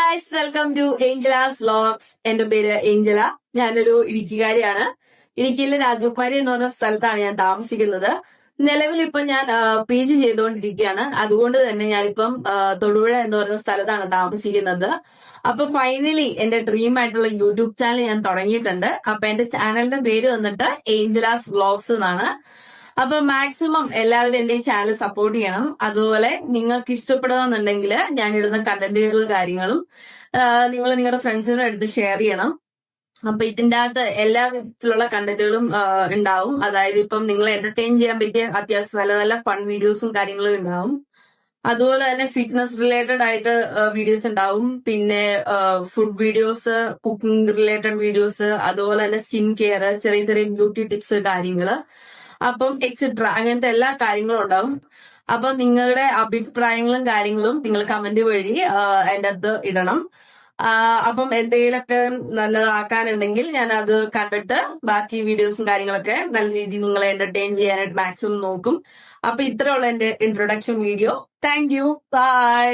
Guys, welcome to Angela's vlogs. എന്റെ പേര് Angela. ഞാനൊരു ഇടുക്കിക്കാരിയാണ്. ഇടുക്കിയിലെ രാജകുമാരി എന്ന് പറഞ്ഞ സ്ഥലത്താണ് ഞാൻ താമസിക്കുന്നത്. നിലവിൽ ഇപ്പൊ ഞാൻ PG ചെയ്തുകൊണ്ടിരിക്കുകയാണ്. അതുകൊണ്ട് തന്നെ ഞാനിപ്പം തൊടുപുഴ എന്ന് പറയുന്ന സ്ഥലത്താണ് താമസിക്കുന്നത്. അപ്പൊ ഫൈനലി എന്റെ ഡ്രീം ആയിട്ടുള്ള യൂട്യൂബ് ചാനൽ ഞാൻ തുടങ്ങിയിട്ടുണ്ട്. അപ്പൊ എന്റെ ചാനലിന്റെ പേര് വന്നിട്ട് ഏഞ്ചലാസ് വ്ലോഗ്സ് എന്നാണ്. അപ്പൊ മാക്സിമം എല്ലാവരും എന്റെ ഈ ചാനൽ സപ്പോർട്ട് ചെയ്യണം. അതുപോലെ നിങ്ങൾക്ക് ഇഷ്ടപ്പെടുകയെന്നുണ്ടെങ്കിൽ ഞാൻ ഇടുന്ന കണ്ടന്റുകളും കാര്യങ്ങളും നിങ്ങൾ നിങ്ങളുടെ ഫ്രണ്ട്സിനും എടുത്ത് ഷെയർ ചെയ്യണം. അപ്പൊ ഇതിന്റെ അകത്ത് എല്ലാ വിധത്തിലുള്ള കണ്ടന്റുകളും ഉണ്ടാവും. അതായത് ഇപ്പം നിങ്ങളെ എന്റർടൈൻ ചെയ്യാൻ പറ്റിയ അത്യാവശ്യം നല്ല നല്ല ഫൺ വീഡിയോസും കാര്യങ്ങളും ഉണ്ടാവും. അതുപോലെ തന്നെ ഫിറ്റ്നസ് റിലേറ്റഡ് ആയിട്ട് വീഡിയോസ് ഉണ്ടാവും. പിന്നെ food videos, cooking related videos, അതുപോലെ തന്നെ സ്കിൻ കെയർ, ചെറിയ ചെറിയ ബ്യൂട്ടി ടിപ്സ് കാര്യങ്ങള്, അപ്പം എക്സെട്ര അങ്ങനത്തെ എല്ലാ കാര്യങ്ങളും ഉണ്ടാവും. അപ്പൊ നിങ്ങളുടെ അഭിപ്രായങ്ങളും കാര്യങ്ങളും നിങ്ങൾ കമന്റ് വഴി അതിന്റെ അകത്ത് ഇടണം. അപ്പം എന്തെങ്കിലുമൊക്കെ നല്ലതാക്കാനുണ്ടെങ്കിൽ ഞാൻ അത് കണ്ടിട്ട് ബാക്കി വീഡിയോസും കാര്യങ്ങളൊക്കെ നല്ല രീതിയിൽ നിങ്ങളെ എന്റർടൈൻ ചെയ്യാനായിട്ട് മാക്സിമം നോക്കും. അപ്പൊ ഇത്രയുള്ള എന്റെ introduction video. Thank you. By.